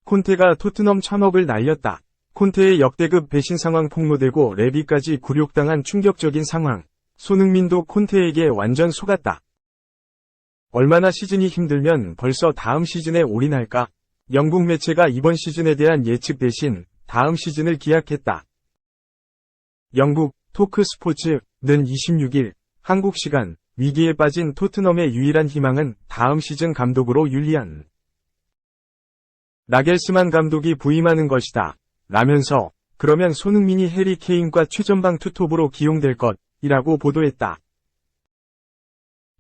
콘테가 토트넘 천억을 날렸다. 콘테의 역대급 배신 상황 폭로되고 레비까지 굴욕당한 충격적인 상황. 손흥민도 콘테에게 완전 속았다. 얼마나 시즌이 힘들면 벌써 다음 시즌에 올인할까? 영국 매체가 이번 시즌에 대한 예측 대신 다음 시즌을 기약했다. 영국 토크 스포츠는 26일 한국 시간 위기에 빠진 토트넘의 유일한 희망은 다음 시즌 감독으로 율리안 나겔스만 감독이 부임하는 것이다. 라면서 그러면 손흥민이 해리 케인과 최전방 투톱으로 기용될 것이라고 보도했다.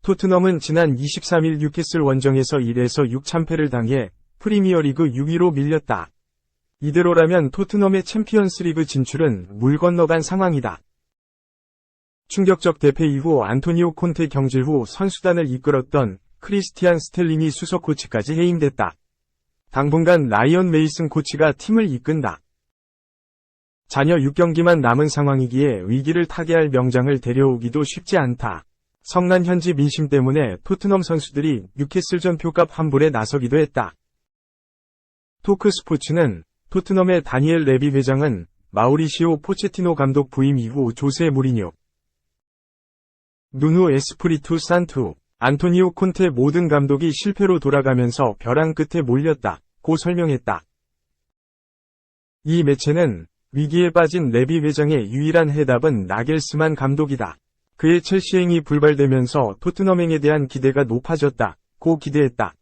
토트넘은 지난 23일 뉴캐슬 원정에서 1에서 6참패를 당해 프리미어리그 6위로 밀렸다. 이대로라면 토트넘의 챔피언스리그 진출은 물 건너간 상황이다. 충격적 대패 이후 안토니오 콘테 경질 후 선수단을 이끌었던 크리스티안 스텔링이 수석 코치까지 해임됐다. 당분간 라이언 메이슨 코치가 팀을 이끈다. 잔여 6경기만 남은 상황이기에 위기를 타개할 명장을 데려오기도 쉽지 않다. 성난 현지 민심 때문에 토트넘 선수들이 뉴캐슬전 표값 환불에 나서기도 했다. 토크스포츠는 토트넘의 다니엘 레비 회장은 마우리시오 포체티노 감독 부임 이후 조세 무리뉴, 누누 에스프리투 산투, 안토니오 콘테 모든 감독이 실패로 돌아가면서 벼랑 끝에 몰렸다. 고 설명했다. 이 매체는 위기에 빠진 레비 회장의 유일한 해답은 나겔스만 감독이다. 그의 첼시행이 불발되면서 토트넘행에 대한 기대가 높아졌다.고 기대했다.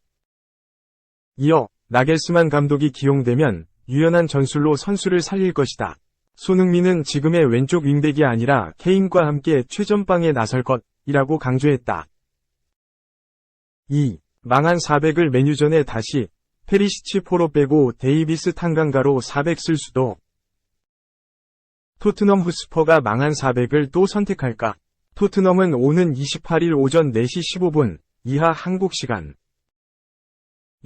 이어 나겔스만 감독이 기용되면 유연한 전술로 선수를 살릴 것이다. 손흥민은 지금의 왼쪽 윙백이 아니라 케인과 함께 최전방에 나설 것이라고 강조했다. 2. 망한 400을 메뉴전에 다시 페리시치 포로 빼고 데이비스 탄강가로 400 쓸 수도. 토트넘 후스퍼가 망한 400을 또 선택할까? 토트넘은 오는 28일 오전 4시 15분 이하 한국 시간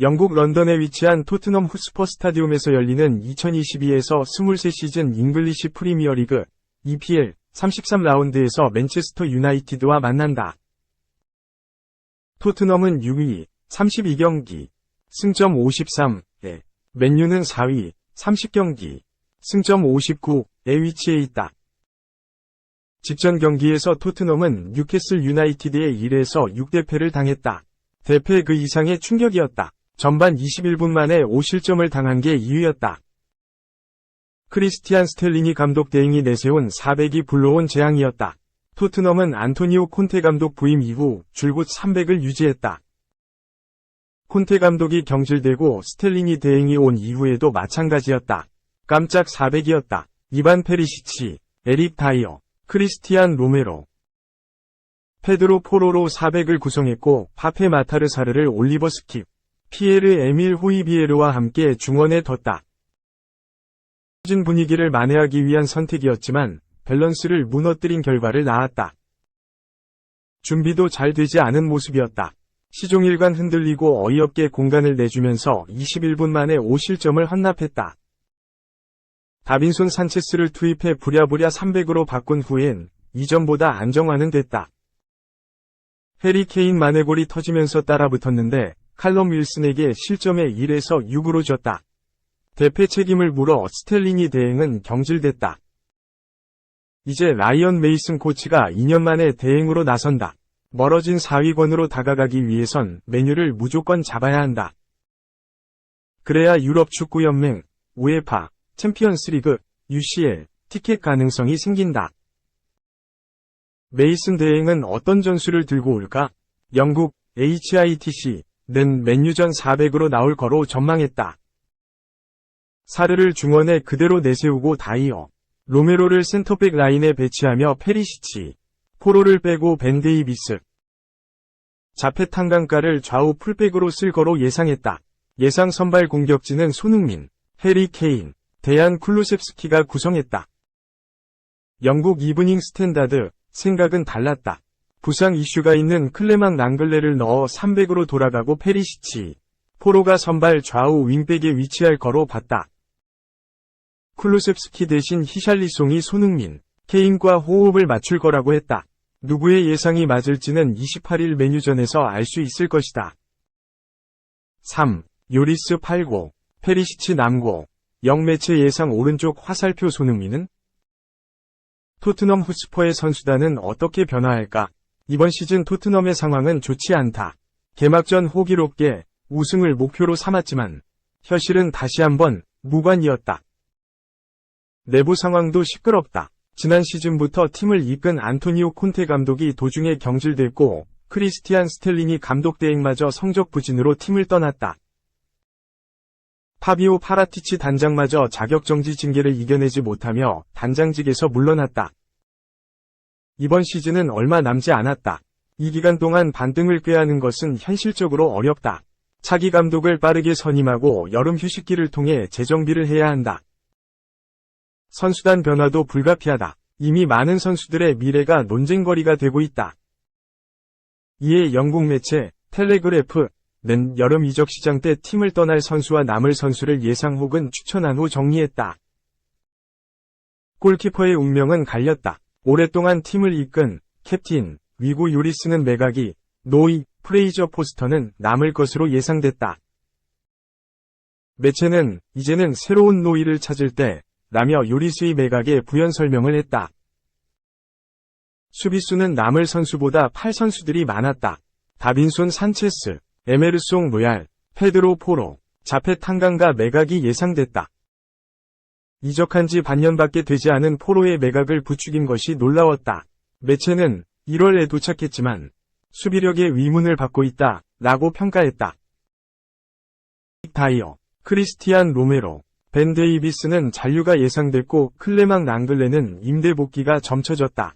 영국 런던에 위치한 토트넘 후스퍼 스타디움에서 열리는 2022에서 23 시즌 잉글리시 프리미어리그 EPL 33라운드에서 맨체스터 유나이티드와 만난다. 토트넘은 6위, 32경기, 승점 53에, 맨유는 4위, 30경기, 승점 59에 위치해 있다. 직전 경기에서 토트넘은 뉴캐슬 유나이티드의 1에서 6대패를 당했다. 대패 그 이상의 충격이었다. 전반 21분 만에 5실점을 당한 게 이유였다. 크리스티안 스텔링이 감독 대행이 내세운 400이 불러온 재앙이었다. 토트넘은 안토니오 콘테 감독 부임 이후 줄곧 300을 유지했다. 콘테 감독이 경질되고 스텔링이 대행이 온 이후에도 마찬가지였다. 깜짝 400이었다. 이반 페리시치, 에릭 다이어, 크리스티안 로메로, 페드로 포로로 400을 구성했고 파페 마타르사르를 올리버 스킵, 피에르 에밀 호이비에르와 함께 중원에 뒀다. 시즌 분위기를 만회하기 위한 선택이었지만 밸런스를 무너뜨린 결과를 낳았다. 준비도 잘 되지 않은 모습이었다. 시종일관 흔들리고 어이없게 공간을 내주면서 21분 만에 5실점을 헌납했다. 다빈손 산체스를 투입해 부랴부랴 300으로 바꾼 후엔 이전보다 안정화는 됐다. 해리 케인 만회골이 터지면서 따라붙었는데 칼럼 윌슨에게 실점에 1에서 6으로 졌다. 대패 책임을 물어 스텔링이 대행은 경질됐다. 이제 라이언 메이슨 코치가 2년 만에 대행으로 나선다. 멀어진 4위권으로 다가가기 위해선 메뉴를 무조건 잡아야 한다. 그래야 유럽 축구연맹, 우에파, 챔피언스리그, UCL, 티켓 가능성이 생긴다. 메이슨 대행은 어떤 전술을 들고 올까? 영국, HITC는 맨유전 400으로 나올 거로 전망했다. 사르를 중원에 그대로 내세우고 다이어, 로메로를 센터백 라인에 배치하며 페리시치, 포로를 빼고 벤 데이비스, 자펫 탄강가를 좌우 풀백으로 쓸 거로 예상했다. 예상 선발 공격진은 손흥민, 해리 케인, 데안 쿨루셉스키가 구성했다. 영국 이브닝 스탠다드, 생각은 달랐다. 부상 이슈가 있는 클레망 랑글레를 넣어 300으로 돌아가고 페리시치, 포로가 선발 좌우 윙백에 위치할 거로 봤다. 쿨루셉스키 대신 히샬리송이 손흥민, 케인과 호흡을 맞출 거라고 했다. 누구의 예상이 맞을지는 28일 메뉴전에서 알 수 있을 것이다. 3. 요리스 8고, 페리시치 남고, 영매체 예상 오른쪽 화살표. 손흥민은? 토트넘 헛스퍼의 선수단은 어떻게 변화할까? 이번 시즌 토트넘의 상황은 좋지 않다. 개막전 호기롭게 우승을 목표로 삼았지만 현실은 다시 한번 무관이었다. 내부 상황도 시끄럽다. 지난 시즌부터 팀을 이끈 안토니오 콘테 감독이 도중에 경질됐고 크리스티안 스텔링이 감독 대행마저 성적 부진으로 팀을 떠났다. 파비오 파라티치 단장마저 자격정지 징계를 이겨내지 못하며 단장직에서 물러났다. 이번 시즌은 얼마 남지 않았다. 이 기간 동안 반등을 꾀하는 것은 현실적으로 어렵다. 차기 감독을 빠르게 선임하고 여름 휴식기를 통해 재정비를 해야 한다. 선수단 변화도 불가피하다. 이미 많은 선수들의 미래가 논쟁거리가 되고 있다. 이에 영국 매체 텔레그래프는 여름 이적 시장 때 팀을 떠날 선수와 남을 선수를 예상 혹은 추천한 후 정리했다. 골키퍼의 운명은 갈렸다. 오랫동안 팀을 이끈 캡틴 위고 요리스는 매각이, 노이 프레이저 포스터는 남을 것으로 예상됐다. 매체는 이제는 새로운 노이를 찾을 때 라며 요리스의 매각에 부연 설명을 했다. 수비수는 남을 선수보다 8선수들이 많았다. 다빈손 산체스, 에메르송 로얄, 페드로 포로, 자페 탕강가 매각이 예상됐다. 이적한 지 반년밖에 되지 않은 포로의 매각을 부추긴 것이 놀라웠다. 매체는 1월에 도착했지만 수비력의 위문을 받고 있다 라고 평가했다. 다이어, 크리스티안 로메로, 벤 데이비스는 잔류가 예상됐고 클레망 랑글레는 임대 복귀가 점쳐졌다.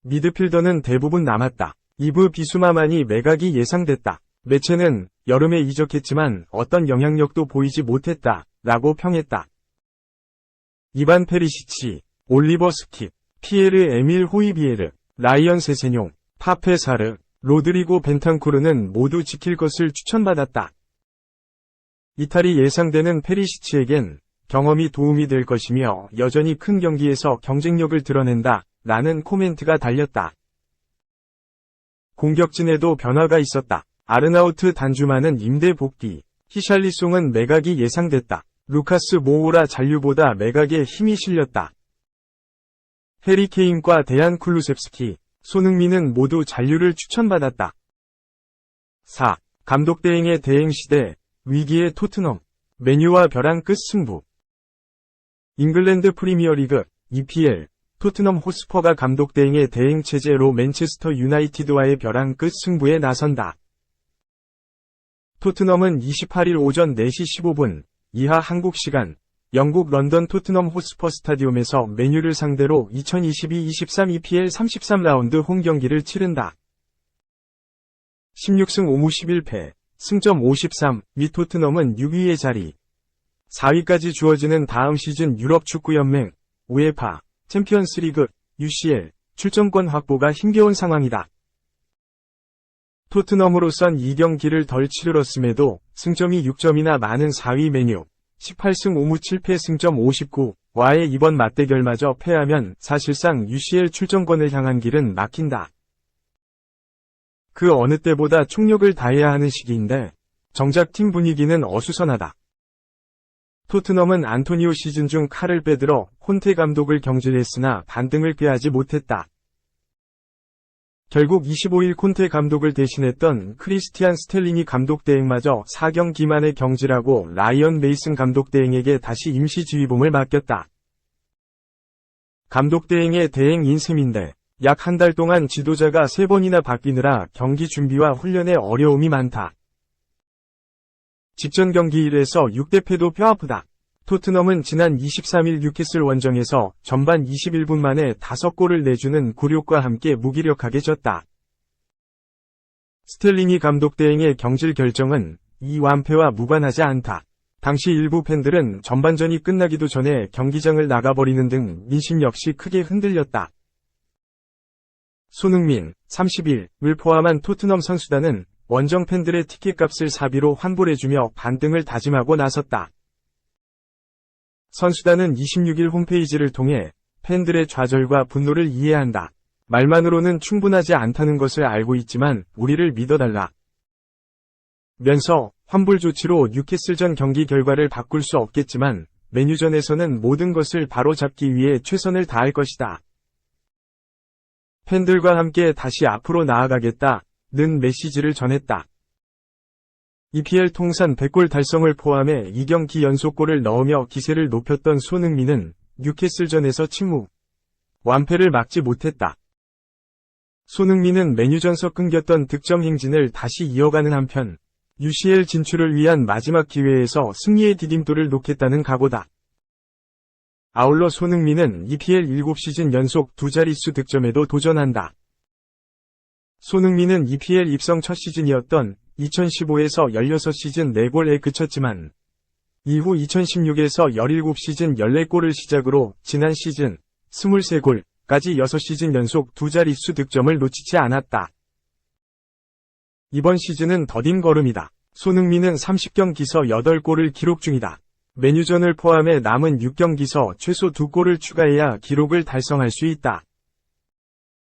미드필더는 대부분 남았다. 이브 비수마만이 매각이 예상됐다. 매체는 여름에 이적했지만 어떤 영향력도 보이지 못했다 라고 평했다. 이반 페리시치, 올리버 스킵, 피에르 에밀 호이비에르, 라이언 세세뇽, 파페사르, 로드리고 벤탄쿠르는 모두 지킬 것을 추천받았다. 이탈이 예상되는 페리시치에겐 경험이 도움이 될 것이며 여전히 큰 경기에서 경쟁력을 드러낸다 라는 코멘트가 달렸다. 공격진에도 변화가 있었다. 아르나우트 단주마는 임대 복귀, 히샬리송은 매각이 예상됐다. 루카스 모우라 잔류보다 매각에 힘이 실렸다. 해리 케인과 데안 쿨루셉스키, 손흥민은 모두 잔류를 추천받았다. 4. 감독 대행의 대행 시대, 위기의 토트넘, 맨유와 벼랑 끝 승부. 잉글랜드 프리미어리그, EPL, 토트넘 호스퍼가 감독 대행의 대행 체제로 맨체스터 유나이티드와의 벼랑 끝 승부에 나선다. 토트넘은 28일 오전 4시 15분, 이하 한국 시간, 영국 런던 토트넘 호스퍼 스타디움에서 맨유를 상대로 2022-23 EPL 33라운드 홈 경기를 치른다. 16승 5무 11패, 승점 53, 위 토트넘은 6위의 자리. 4위까지 주어지는 다음 시즌 유럽축구연맹, 우에파, 챔피언스리그, UCL, 출전권 확보가 힘겨운 상황이다. 토트넘으로선 2경기를 덜 치르렀음에도 승점이 6점이나 많은 4위 맨유, 18승 5무 7패 승점 59와의 이번 맞대결마저 패하면 사실상 UCL 출전권을 향한 길은 막힌다. 그 어느 때보다 총력을 다해야 하는 시기인데 정작 팀 분위기는 어수선하다. 토트넘은 안토니오 시즌 중 칼을 빼들어 콘테 감독을 경질했으나 반등을 꾀하지 못했다. 결국 25일 콘테 감독을 대신했던 크리스티안 스텔링이 감독 대행마저 4경기 만에 경질하고 라이언 메이슨 감독 대행에게 다시 임시 지휘봉을 맡겼다. 감독 대행의 대행인 셈인데 약 한 달 동안 지도자가 3번이나 바뀌느라 경기 준비와 훈련에 어려움이 많다. 직전 경기 1에서 6대 패도 뼈아프다. 토트넘은 지난 23일 뉴캐슬 원정에서 전반 21분 만에 5골을 내주는 굴욕과 함께 무기력하게 졌다. 스텔링이 감독 대행의 경질 결정은 이 완패와 무관하지 않다. 당시 일부 팬들은 전반전이 끝나기도 전에 경기장을 나가버리는 등 민심 역시 크게 흔들렸다. 손흥민, 30일을 포함한 토트넘 선수단은 원정 팬들의 티켓값을 사비로 환불해주며 반등을 다짐하고 나섰다. 선수단은 26일 홈페이지를 통해 팬들의 좌절과 분노를 이해한다. 말만으로는 충분하지 않다는 것을 알고 있지만 우리를 믿어달라. 면서 환불 조치로 뉴캐슬전 경기 결과를 바꿀 수 없겠지만 맨유전에서는 모든 것을 바로잡기 위해 최선을 다할 것이다. 팬들과 함께 다시 앞으로 나아가겠다는 메시지를 전했다. EPL 통산 100골 달성을 포함해 2경기 연속골을 넣으며 기세를 높였던 손흥민은 뉴캐슬전에서 침묵, 완패를 막지 못했다. 손흥민은 맨유전서 끊겼던 득점 행진을 다시 이어가는 한편 UCL 진출을 위한 마지막 기회에서 승리의 디딤돌을 놓겠다는 각오다. 아울러 손흥민은 EPL 7시즌 연속 두 자릿수 득점에도 도전한다. 손흥민은 EPL 입성 첫 시즌이었던 2015에서 16시즌 4골에 그쳤지만 이후 2016에서 17시즌 14골을 시작으로 지난 시즌 23골까지 6시즌 연속 두 자릿수 득점을 놓치지 않았다. 이번 시즌은 더딘 걸음이다. 손흥민은 30경기서 8골을 기록 중이다. 맨유전을 포함해 남은 6경기서 최소 2골을 추가해야 기록을 달성할 수 있다.